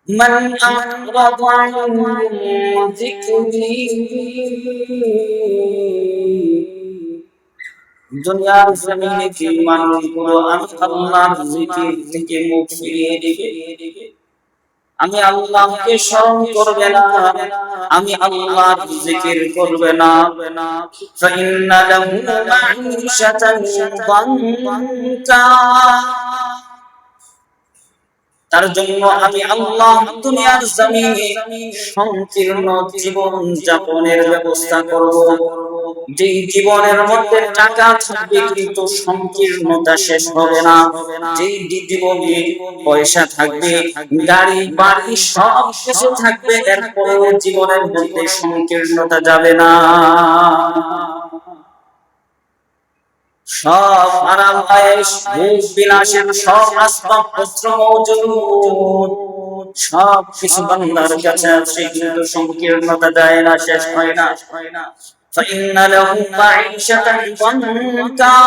من أعرض عن ذكري দুনিয়ার জমিনে কি মানুষগুলো আমি আল্লাহর জিকির থেকে মুখ ফিরিয়ে দিবে, আমি আল্লাহকে স্মরণ করবে না, আমি আল্লাহর জিকির করবে না। ফাইন্না লাহু মাঈশাতান দানকা, তার জন্য আমি আল্লাহ দুনিয়ার জমিনে সংকীর্ণ জীবন যাপনের ব্যবস্থা করব। যে জীবনের মধ্যে টাকা থাকবে কিন্তু সংকীর্ণতা শেষ হবে না, যে জীবনে পয়সা থাকবে, গাড়ি বাড়ি সব কিছু থাকবে, এরপরেও জীবনের মধ্যে সংকীর্ণতা যাবে না। সব আরাম আয়েশ ভোগ বিলাসের সব আসবাবপত্র মওজুদ, সব কিছু বান্দার কাছে আছে, কিন্তু সংকীর্ণতা যায় না, শেষ হয় না। فإن له معيشة ضنكا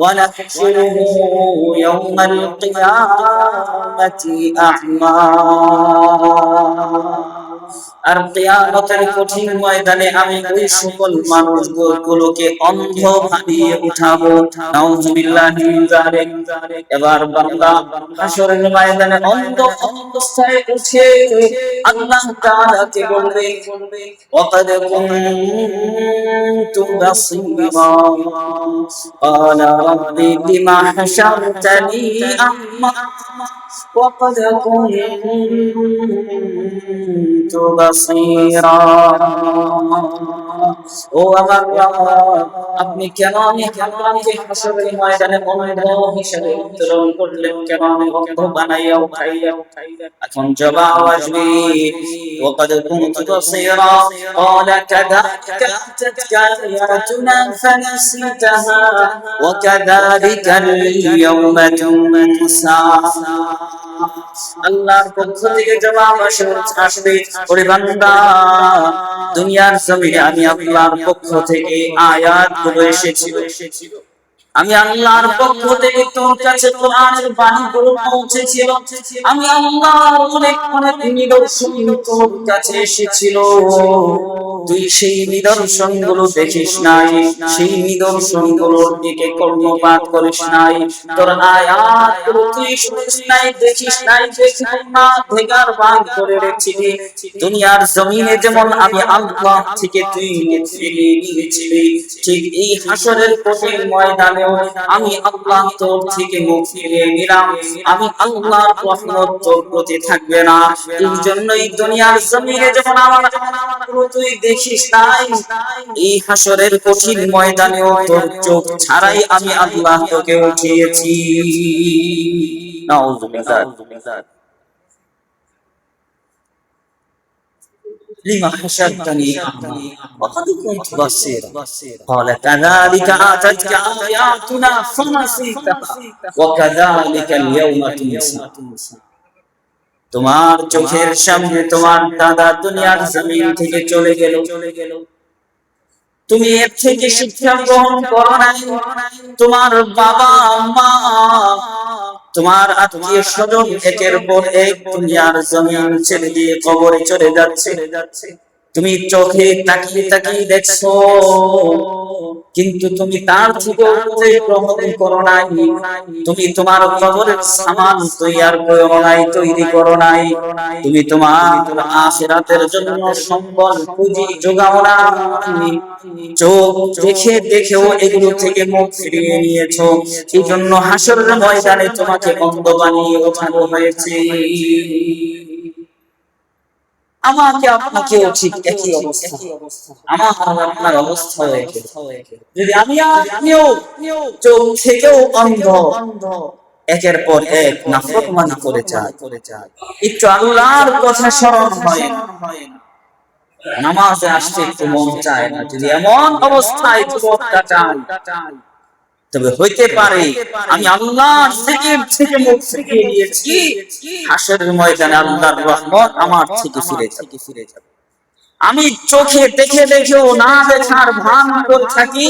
ونحشره يوم القيامة أعمى। আর কিয়ামতের কঠিন ময়দানে আমি ওই সকল মানুষগুলোকে অন্ধ বানিয়ে উঠাবো। নাউযুবিল্লাহি মিন যালিক। এবার বান্দা হাশরের ময়দানে অন্ধ অবস্থায় উঠে আল্লাহ তাআলাকে বলবে, ওয়াকাদ কুনতু বাসীরা ক্বালা রাব্বি লিমা হাশারতানি আ'মা وقد كنت بصيرا। ও আমার রব, আপনি কেন আমাকে হাশরের ময়দানে অন্ধ হিসেবে উত্তোলন করলেন, কেন আমি অন্ধ বানাইয়া উঠাইয়া? এখন জবাব আসবে, وقد كنت بصيرا قال كذلك أتتك آياتنا فنسيتها وكذلك اليوم تنسى। আল্লাহর পক্ষ থেকে জবাব আসবে, ওরে বান্দা, দুনিয়ার জমিনে আমি আল্লাহর পক্ষ থেকে আয়াতগুলো এসেছিল, আমি আল্লাহর পক্ষ থেকে তোর কাছে কোরআনের বাণীগুলো পৌঁছেছিল, আমি আল্লাহর অনেক অনেক নিদর্শন তোর কাছে এসেছিল, তুই সেই নিদর্শনগুলো দেখিস নাই, সেই নিদর্শনগুলোর দিকে কর্ণপাত করিস নাই, তোর আয়াতগুলো তুই শুনিস নাই, দেখিস নাই, না ভেগার ভাগ করে রেখেছিলি। দুনিয়ার জমিনে যেমন আমি আল্লাহ থেকে তুই মুখ ফিরিয়ে নিয়েছিলি, ঠিক এই হাশরের কঠিন ময়দানে আমি আল্লাহ তোর থেকে মুখ ফিরিয়ে নিলাম, আমি আল্লাহর রহমত তোর প্রতি থাকবে না। এই জন্যই দুনিয়ার জমিনে যখন আমার তুই দেখিস নাই, এই হাশরের কঠিন ময়দানেও তোর চোখ ছাড়াই আমি আল্লাহ তোকে উঠিয়েছি। নাউযুবিল্লাহ। لما حشرتني أعمى وقد كنت بصيرا قال كذلك أتتك آياتنا فنسيتها وكذلك اليوم تنسى। তোমার চোখের সামনে তোমার দাদা দুনিয়ার জমিন থেকে চলে গেল, তুমি এর থেকে শিক্ষা গ্রহণ করো নাই, তোমার বাবা মা তোমার আত্মীয় স্বজন একের পর এক দুনিয়ার জমিন ছেড়ে দিয়ে কবরে চলে যাচ্ছে, তুমি চোখে তাকিয়ে তাকিয়ে দেখছো, কিন্তু তুমি তার থেকে উপদেশ গ্রহণ করো নাই, তুমি তোমার কবরের সামান তৈরি করো নাই, তুমি তোমার আখিরাতের জন্য সম্বল পুঁজি যোগাও না, চোখ দেখে দেখেও এগুলো থেকে মুখ ফিরিয়ে নিয়েছো, এই জন্য হাশরের ময়দানে তোমাকে অন্ধ বানিয়ে ওঠানো হয়েছে। আমাকে আপনাকেও ঠিক একই অবস্থা, আমার আপনার অবস্থা হয়ে গেল, যদি আমি আপনিও চোখ থেকেও অন্ধ একের পর এক নাফরমানি করে যায়, একটু আল্লাহর কথা স্মরণ হয় না, নামাজে আসতে একটু মন চায় না, যদি এমন অবস্থায় জীবনটা চায়, তবে হইতে পারে আমি আল্লাহর জিকির থেকে মুখ ফিরিয়ে নিয়েছি, হাশরের ময়দানে আল্লাহর রহমত আমার থেকে ফিরে যাবে। আমি চোখে দেখে দেখেও না দেখার ভান করে থাকি,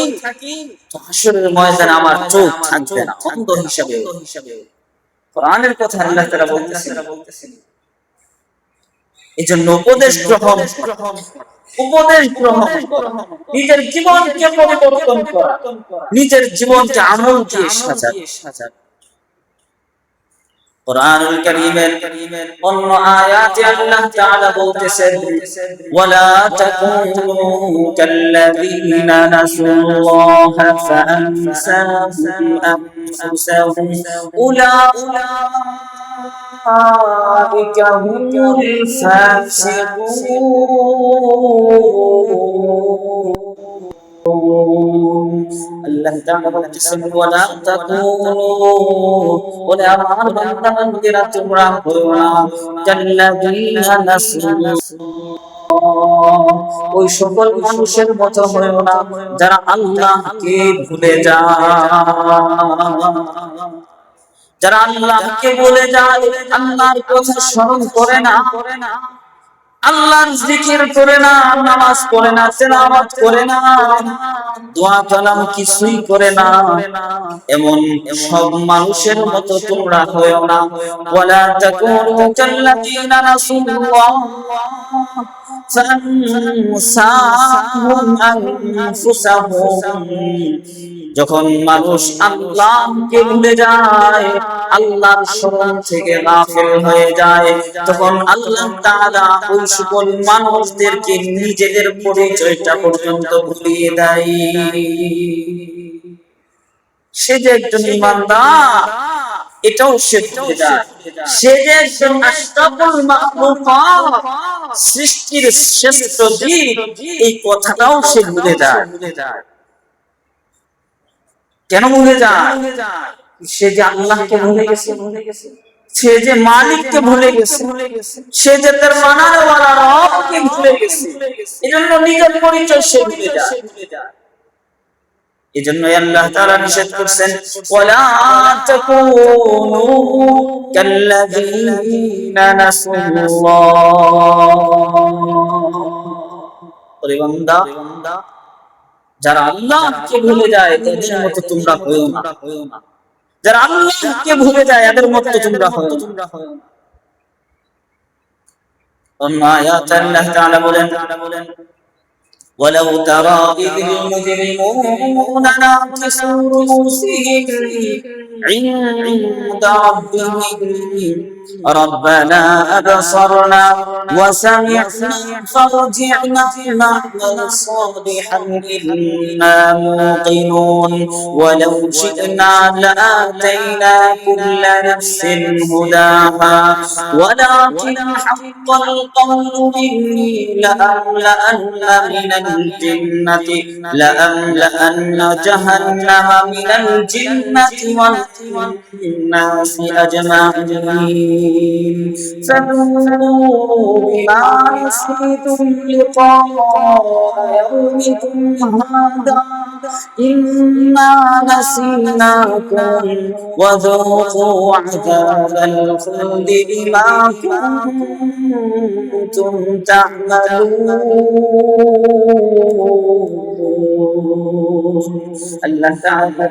তো হাশরের ময়দানে আমার চোখ থাকবে না, অন্ধ হিসাবে। কোরআনের কথা আল্লাহ তাআলা বলতেছেন, এজন্য উপদেশ গ্রহণ, নিজের জীবনকে পরিবর্তন করা, নিজের জীবনকে আমল দিয়ে সাজানো। কুরআনুল কারীমের অন্য আয়াতে আল্লাহ তাআলা বলতেছেন, ওয়ালা তাকুনু কাল্লাযীনা নাসুল্লাহা ফাআনসাহুম আনফুসাহুম উলাইকা হুমুল ফাসিকুন। আল্লাহ তাআলা বলতেছেন, ওয়ালা তাকুনু, ওরে আমার বান্দা বান্দীরা তোমরা হয়ো না কাল্লাযীনা নাসুল্লাহ, ওই সকল মানুষের মতো হয়ো না যারা আল্লাহকে ভুলে যায়। যারা আল্লাহকে ভুলে যায়, আল্লাহর কথা স্মরণ করে না, আল্লাহর জিকির করে না, নামাজ পড়ে না, তেলাওয়াত করে না, দোয়া কালাম কিছুই করে না, এমন সব মানুষের মতো তোমরা হয়ো না। ওয়ালা তাকুনু কাল্লাযীনা নাসুল্লাহ ফাআনসাহুম আনফুসাহুম, যখন মানুষ আল্লাহকে ভুলে যায়, আল্লাহর স্মরণ থেকে গাফিল হয়ে যায়, তখন আল্লাহ তাআলা ওই সকল মানুষদেরকে নিজেদের পরিচয়টা পর্যন্ত ভুলিয়ে দেয়। সে যে একজন ঈমানদার এটাও সে ভুলে যায়, সে যে একজন আশরাফুল মাখলুকাত, সৃষ্টির শ্রেষ্ঠ জীব, এই কথাটাও সে ভুলে যায়। কেন ভুলে যায়? সে যে আল্লাহকে ভুলে গেছে, সে যে মালিককে ভুলে গেছে, সে যে তার বানানোওয়ালা রবকে ভুলে গেছে, এজন্য নিজের পরিচয় সে ভুলে যায়। এজন্য আল্লাহ তাআলা নিষেধ করেছেন, ওয়ালা তাকুনু কাল্লাযীনা নাসুল্লাহ, ওরে বান্দা যারা আল্লাহকে ভুলে যায় তাদের মতো তোমরা হয়ো না। যারা আল্লাহকে ভুলে যায় এদের মতো তোমরা হয়ো না। অন্য আয়াতে আল্লাহ তাআলা বলেন, ولو ترى إذ المجرمون ناكسوا رؤوسهم عند ربهم ربنا أبصرنا وسمعنا فارجعنا نعمل صالحا إنا موقنون ولو شئنا لآتينا كل نفس هداها ولكن حق القول مني لأملأن جهنم من الجنة والناس أجمعين فذوقوا بما نسيتم لقاء يومكم هذا إنا نسيناكم وذوقوا عذاب الخلد بما كنتم تعملون الله تعالى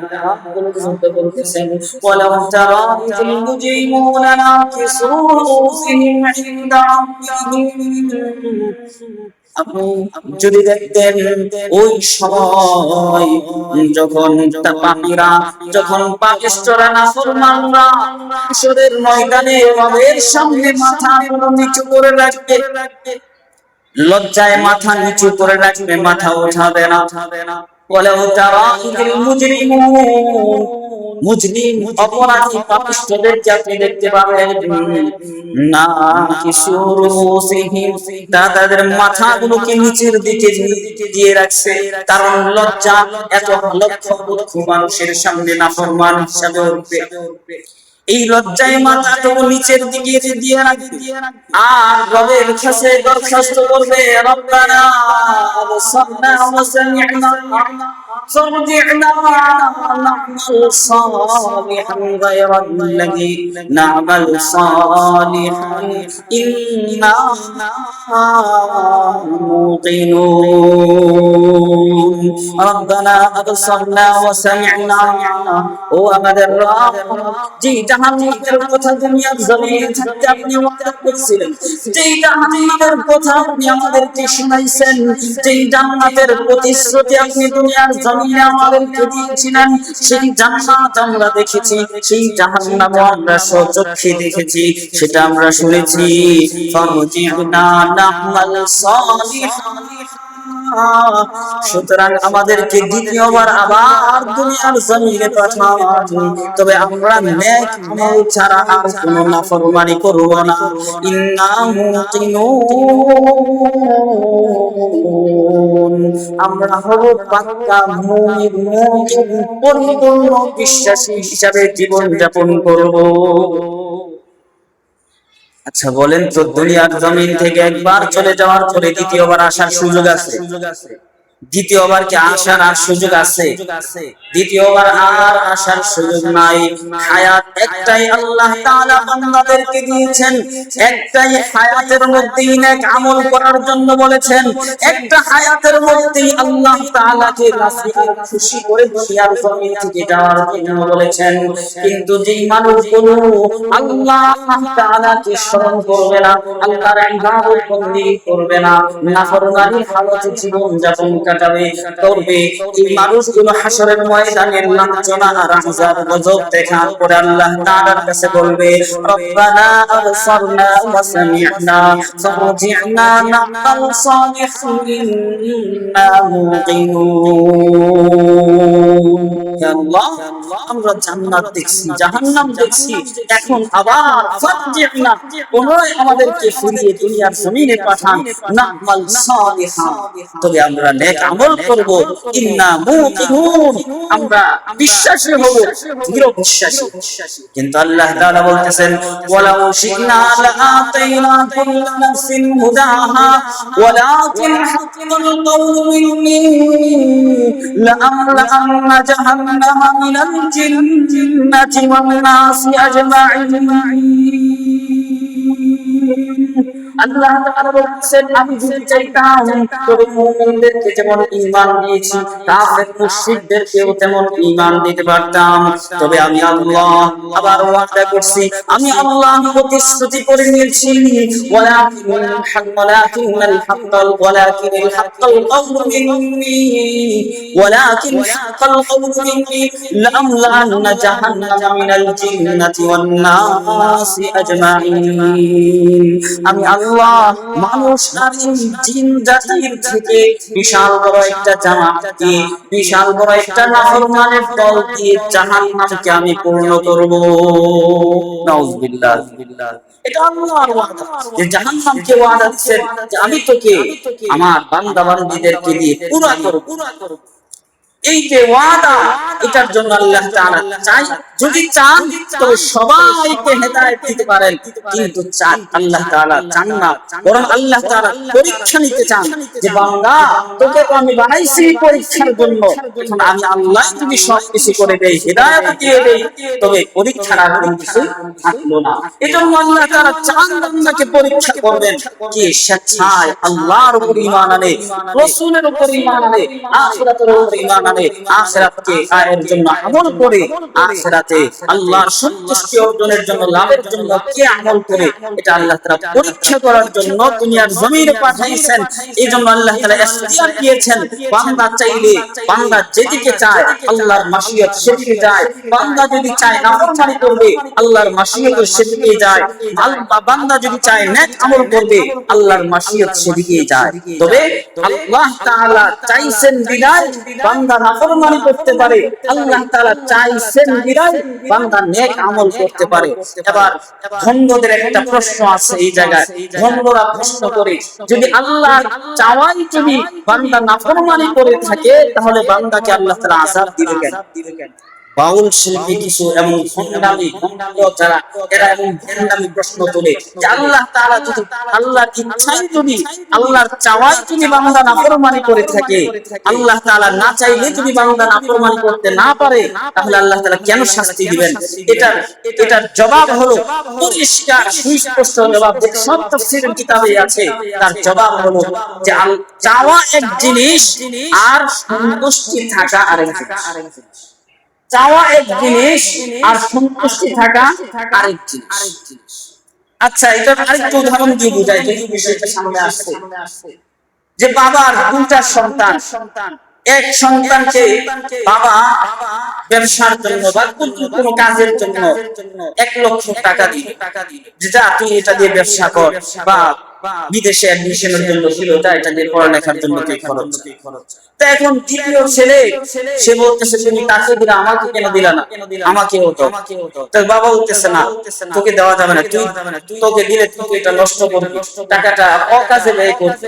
ولو ترى إذ المجرمون ناكسوا رؤوسهم عند ربهم আপনি যদি দেখতেন ওই সময় যখন পাপীরা, যখন পাপিষ্ঠরা, নাফরমানরা হাসরের ময়দানে রবের সামনে মাথা নিচু করে রাখবে, লজ্জায় মাথা নিচু করে রাখবে, মাথা উঠাবে না। ওয়ালাউ তারা ইযিল মুজরিমুন, মুজরিম অপরাধী পাপিষ্ঠদেরকে আপনি দেখতে পাবেন না কিসুর রুসিহিম, তাদের মাথাগুলোকে নিচের দিকে দিয়ে রাখছে, কারণ লজ্জা, এত লক্ষ লক্ষ মানুষের সামনে নাফরমান হিসাবে উঠবে, এই লজ্জায় মাথাটুকু নিচের দিকে দিয়ে রাখবে আর রবের কাছে দরখাস্ত করবে, রব্বানা আবসারনা ওয়া সামি'না فارجعنا نعمل صالحا غير الذي نعمل صالحا إنا موقنون ربنا أبصرنا وسمعنا ও আমাদের রব যে জাহান্নামের কথা দুনিয়ার জমিনে থাকতে আপনি ওয়াদা করেছিলেন, যে জাহান্নামের কথা আপনি আমাদেরকে শোনাইছেন, যে জান্নাতের প্রতিশ্রুতি আপনি দুনিয়ার জমিনে আমাদেরকে দিয়েছিলেন, সেই জান্নাত আমরা দেখেছি, সেই জাহান্নাম আমরা স্বচক্ষে দেখেছি, সেটা আমরা শুনেছি। ফারজি'না না'মাল সালিহান, সুতরাং আমাদেরকে দ্বিতীয়বার আবার দুনিয়ার জমিনে পাঠান, তবে আমরা নেক আমল ছাড়া আর কোনো নাফরমানি করব না। ইন্না মুকিনুন, আমরা হব পাক্কা মুমিন, পরিপূর্ণ বিশ্বাসী হিসাবে জীবন যাপন করব। আচ্ছা বলেন তো, দুনিয়ার জমিন থেকে একবার চলে যাওয়ার পরে দ্বিতীয়বার আসার সুযোগ আছে? দ্বিতীয়বার কি আসার আর সুযোগ আছে? দ্বিতীয়বার আর আসার সুযোগ নাই। হায়াত একটাই আল্লাহ তাআলা বান্দাদেরকে দিয়েছেন, একটাই হায়াতের মধ্যেই নেক আমল করার জন্য বলেছেন, একটা হায়াতের মধ্যেই আল্লাহ তাআলাকে রাজি আর খুশি করে দুনিয়ার জমিন থেকে যাওয়ার জন্য বলেছেন। কিন্তু যেই মানুষগুলো আল্লাহ তাআলাকে স্মরণ করবে না, আল্লাহর ইবাদত বন্দেগী করবে না, নাফরমানির হালতে জীবন যাপন কাটাবে করবে, এই মানুষগুলো হাসরের ময়দানে লাঞ্ছনা আর আযাব গজব দেখার পরে আল্লাহ তাআলার কাছে বলবে, রব্বানা আবসারনা ওয়া সামি'না ফারজি'না না'মাল সালিহান ইন্না মুকিনুন। হে আল্লাহ, আমরা জান্নাত দেখছি, জাহান্নাম দেখছি, এখন আবার ফারজি'না, পুনরায় আমাদেরকে ফিরিয়ে দুনিয়ার জমিনে পাঠান, না'মাল সালিহান, তবে আমরা নেক আমল করব, ইন্না মুকিনুন, আমরা বিশ্বাসী হব, দৃঢ় বিশ্বাসী। কিন্তু আল্লাহ তাআলা বলতেছেন, ওয়ালাউ শি'না লাআতাইনা কুল্লা নাফসিন হুদাহা ওয়ালাকিন হাক্কাল কওলু মিন্নী লাআমলাআন্না জাহান্নামা মিনাল জিন্নাতি ওয়ান নাসি আজমাইন। আল্লাহ তাআলা বলেছেন, আমি যদি চাইতাম তবে মুমিনদেরকে যেমন ঈমান দিয়েছি, কাফের মুশরিকদেরকেও তেমন ঈমান দিতে পারতাম। তবে আমি আল্লাহ আবার ওয়াদা করছি, আমি আল্লাহ প্রতিশ্রুতি করে নিয়েছি, ওয়ালাকিনাল হাক্কাল কওলু মিন্নী লাআমলাআন্না জাহান্নামা মিনাল জিন্নাতি ওয়ান নাসি আজমাইন। আমি আল্লাহ মানুষ আর জিন জাতির থেকে বিশাল বড় একটা জামাত দিয়ে, বিশাল বড় একটা নাফরমানের দল দিয়ে জাহান্নামকে আমি পূর্ণ করব। নাউযুবিল্লাহ। এটা আল্লাহর ওয়াদা, যে জাহান্নামকে ওয়াদা দিয়েছেন যে আমি তোকে আমার বান্দা বান্দীদেরকে দিয়ে পুরা করব। এই যে ওয়াদা, এটার জন্য আল্লাহ তাআলা চাই, যদি চান তবে সবাইকে হেদায়েত দিতে পারেন, কিন্তু চান আল্লাহ তাআলা চান না, বরং আল্লাহ তাআলা পরীক্ষা নিতে চান যে বান্দা তোকে তো আমি বানাইছি পরীক্ষার জন্য, এখন আমি আল্লাহ যদি সবকিছু করে দেই, হেদায়েত দিয়ে দেই, তবে পরীক্ষার আর কোনো কিছু থাকলো না। এজন্য আল্লাহ তাআলা চান বান্দাকে পরীক্ষা করবেন, কে স্বেচ্ছায় আল্লাহর উপর ঈমান আনে, রাসূলের উপর ঈমান আনে, আখিরাতের উপর ঈমান আনে, আখিরাতকে আয়ের জন্য আমল করে, আখিরাতে আল্লাহর সন্তুষ্টি অর্জনের জন্য, লাভের জন্য কে আমল করে, এটা আল্লাহ তাআলা পরীক্ষা করার জন্য দুনিয়ার জমিনে পাঠাইছেন। এইজন্য আল্লাহ তাআলা ইখতিয়ার দিয়েছেন, বান্দা চাইলে, বান্দা যেদিকে চায় আল্লাহর মাশিয়াত সেদিকে যায়, বান্দা যদি চায় নাফরমানি করবে আল্লাহর মাশিয়াত সেদিকে যায়, বান্দা যদি চায় নেক আমল করবে আল্লাহর মাশিয়াত সেদিকে যায়। তবে আল্লাহ তাআলা চাইছেন বিদায় বান্দা নাফরমানি করতে পারে, আল্লাহ তাআলা চাইছেন বিদায় বান্দা নেক আমল করতে পারে। এবার ভণ্ডদের একটা প্রশ্ন আছে এই জায়গায়, ভণ্ডরা প্রশ্ন করে, যদি আল্লাহ চাওয়াই যদি বান্দা নাফরমানি করে থাকে, তাহলে বান্দাকে আল্লাহ তাআলা আযাব দিবে কেন? বাউল শিল্পী কিছু এমন ভণ্ডামি যারা এরা এমন ভণ্ডামি প্রশ্ন তোলে যে আল্লাহ তাআলা যদি আল্লাহর ইচ্ছায় যদি আল্লাহর চাওয়ায় যদি বান্দা নাফরমানি করে থাকে, আল্লাহ তাআলা না চাইলে যদি বান্দা নাফরমানি করতে না পারে, তাহলে আল্লাহ তাআলা কেন শাস্তি দিবেন? এটার জবাব হলো পরিষ্কার সুস্পষ্ট জবাব, যে সব তাফসীরের কিতাবে আছে। তার জবাব হলো যে চাওয়া এক জিনিস আর সন্তুষ্টি থাকা আরেক জিনিস। চাওয়া এক জিনিস আর সন্তুষ্টি থাকা আরেক জিনিস। আচ্ছা, এটা আরেকটু উদাহরণ দিয়ে বোঝাই যে বিষয়টা সামনে আসছে। যে বাবার দুইটা সন্তান, এক সন্তানকে বাবা ব্যবসার জন্য বা কোনো কাজের জন্য 1 লক্ষ টাকা দিল, যে যা তুই এটা দিয়ে ব্যবসা কর, বা বিদেশে অ্যাডমিশনের জন্য ছিল, এটা দিয়ে পড়ালেখার জন্য তুই খরচ। তো এখন দ্বিতীয় ছেলে সে বলতেছে তুমি তাকে দিলা, আমাকে কেন দিলা না? আমাকেও তো। তার বাবা বলতেছে না, তোকে দেওয়া যাবে না, তোকে দিলে তুই এটা নষ্ট করবি, টাকাটা অকাজে ব্যয় করবি,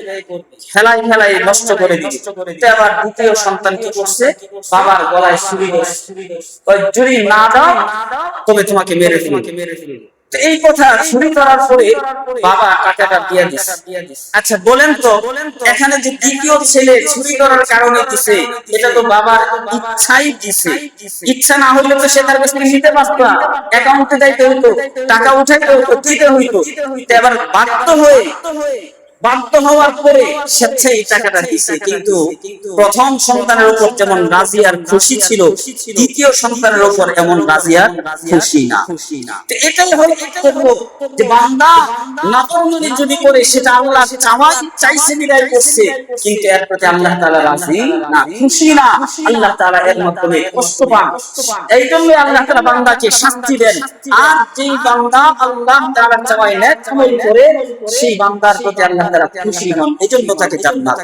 খেলায় নষ্ট করে দিবি। তো আবার দ্বিতীয় সন্তান কি করছে? বাবার গলায় ছুরি ধরছে, যদি না দাও তবে তোমাকে মেরে ফেলবো। এই কথা শুরু করার পরে বাবা টাকাটা দিয়ে দিছে। আচ্ছা বলেন তো, এখানে যে দ্বিতীয় ছেলে চুরি করার কারণে দিছে, এটা তো বাবার ইচ্ছাই দিছে। ইচ্ছা না হইলে তো সে তার কাছ থেকে নিতে পারত না, অ্যাকাউন্টে যাইতে হইতো, টাকা উঠাইতে হইতো, দিতে হইতো। এবার বাধ্য হওয়ার পরে স্বেচ্ছায় এই টাকাটা দিছে। কিন্তু প্রথম সন্তানের উপর যেমন রাজি আর খুশি ছিল, দ্বিতীয় সন্তানের উপর এমন রাজি আর খুশি না। তো এটাই হলো যে বান্দা নাফরমানি যদি করে সেটা আল্লাহ চাইছে বিদায় করছে, কিন্তু এর প্রতি আল্লাহ তাআলা রাজি না, খুশি না। আল্লাহ তাআলা এর মাধ্যমে কষ্ট পান। এই জন্য আল্লাহ তাআলা বান্দাকে শাস্তি দেন। আর যেই বান্দা আল্লাহ তাআলার চাওয়ায় নেক আমল করে, সেই বান্দার প্রতি আল্লাহ তাআলা খুশি হন, এজন্য তাকে জান্নাত।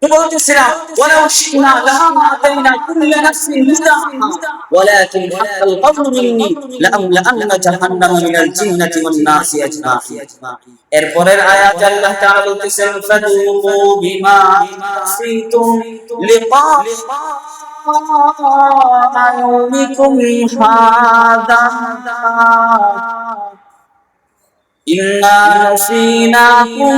তো বলতেছিলাম ওয়ালাউ শিনা লাআতাইনা কুল্লা নাফসিন হুদাহা ওয়ালাকিন হাক্কাল কওলু মিন্নি লাআমলাআন্না জাহান্নামা মিনাল জিন্নাতি ওয়ান নাসি আজমাইন। এরপরের আয়াতে আল্লাহ তাআলা বলতেছেন ফাযুকু বিমা নাসিতুম লিকা ইয়াউমিকুম হাযা إنا نسيناكم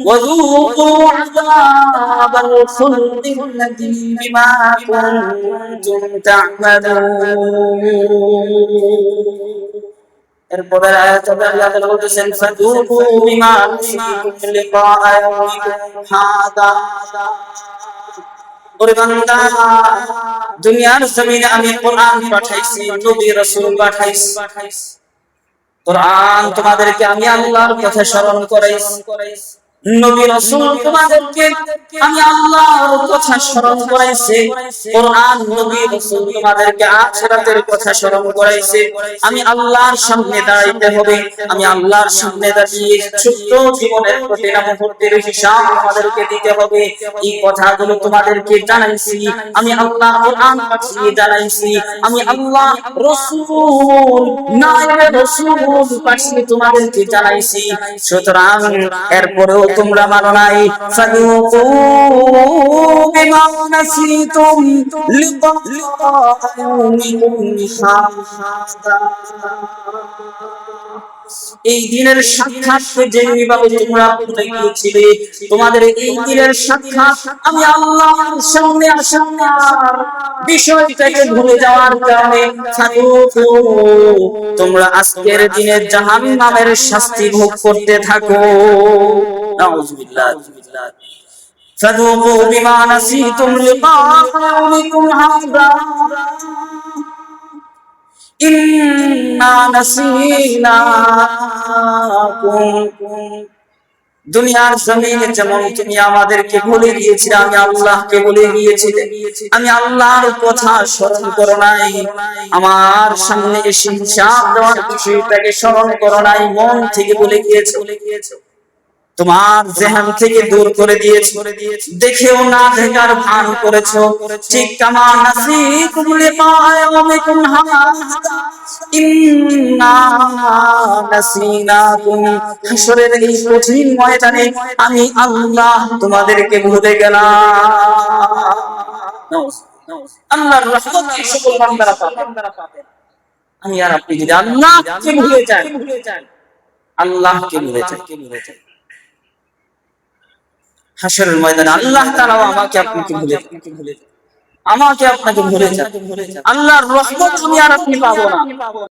وذوقوا عذاب الخلد الذي بما كنتم تعملون। এরপরে আয়াতে আল্লাহ তাআলা বলতেছেন ফাযুকু বিমা নাসিতুম লিকা ইয়াউমিকুম হাযা। ওরে বান্দা, দুনিয়ার জমিনে আমি কোরআন পাঠাইছি, নবী রাসূল পাঠাইছি। কোরআন তোমাদেরকে আমি আল্লাহর কথা স্মরণ করাইছি, নবী রাসূল তোমাদেরকে আমি আল্লাহর কথা স্মরণ করাইছি। কোরআন নবী রাসূল তোমাদেরকে আখিরাতের কথা স্মরণ করাইছে। আমি আল্লাহর সামনে দাঁড়াইতে হবে, আমি আল্লাহর সামনে দাঁড়িয়ে ছোট্ট জীবনের প্রতিটা মুহূর্তের হিসাব আমাদেরকে দিতে হবে। এই কথাগুলো তোমাদেরকে জানাইছি, আমি আল্লাহ কোরআন পাঠিয়ে জানাইছি, আমি আল্লাহ রাসূল নায়েবে রাসূল পাঠিয়ে তোমাদেরকে জানাইছি। সুতরাং এরপরেও তোমরা মানো নাই। ফাযুকু বিমা নাসিতুম লিকা ইয়াউমিকুম হাযা। এই দিনের সাক্ষাৎকে যেভাবে তোমরা ভুলে গিয়েছিলে, তোমাদের এই দিনের সাক্ষাৎ আমি আল্লাহর সামনে আসার বিষয়টাকে ভুলে যাওয়ার কারণে তোমরা আজকের দিনে জাহান্নামের শাস্তি ভোগ করতে থাকো। নাউযুবিল্লাহ। ফাযুকু বিমা নাসিতুম লিকা ইয়াউমিকুম হাযা ইন্না নাসিনাকুম। দুনিয়ার জমিনে যেমন তুমি আমাদেরকে ভুলে গিয়েছিলে, আমি আল্লাহকে ভুলে গিয়েছিলে, আমি আল্লাহর কথা স্মরণ করো নাই, আমার সামনে এসে হিসাব দেওয়ার বিষয়টাকে স্মরণ করো নাই, মন থেকে ভুলে গিয়েছো, তোমার জেহান থেকে দূর করে দিয়েছো, দেখেও না দেখার ভান করেছো। ঠিক কামা নাসিকুম লিকা ইয়াউমিকুম হাযা ইন্না নাসিনাকুম। হাসরের এই কঠিন ময়দানে আমি আল্লাহ তোমাদেরকে ভুলে গেলাম। আল্লাহর রহমত এই সকল বান্দারা পাবে। আমি আর আপনি যদি আল্লাহকে ভুলে যান, আল্লাহকে ভুলে যান, হাশরের ময়দানে আল্লাহ তাআলা আমাকে আপনাকে ভুলে যান, আমাকে আপনাকে ভুলে যান, আল্লাহর রহমত আমি আর আপনি পাবো না।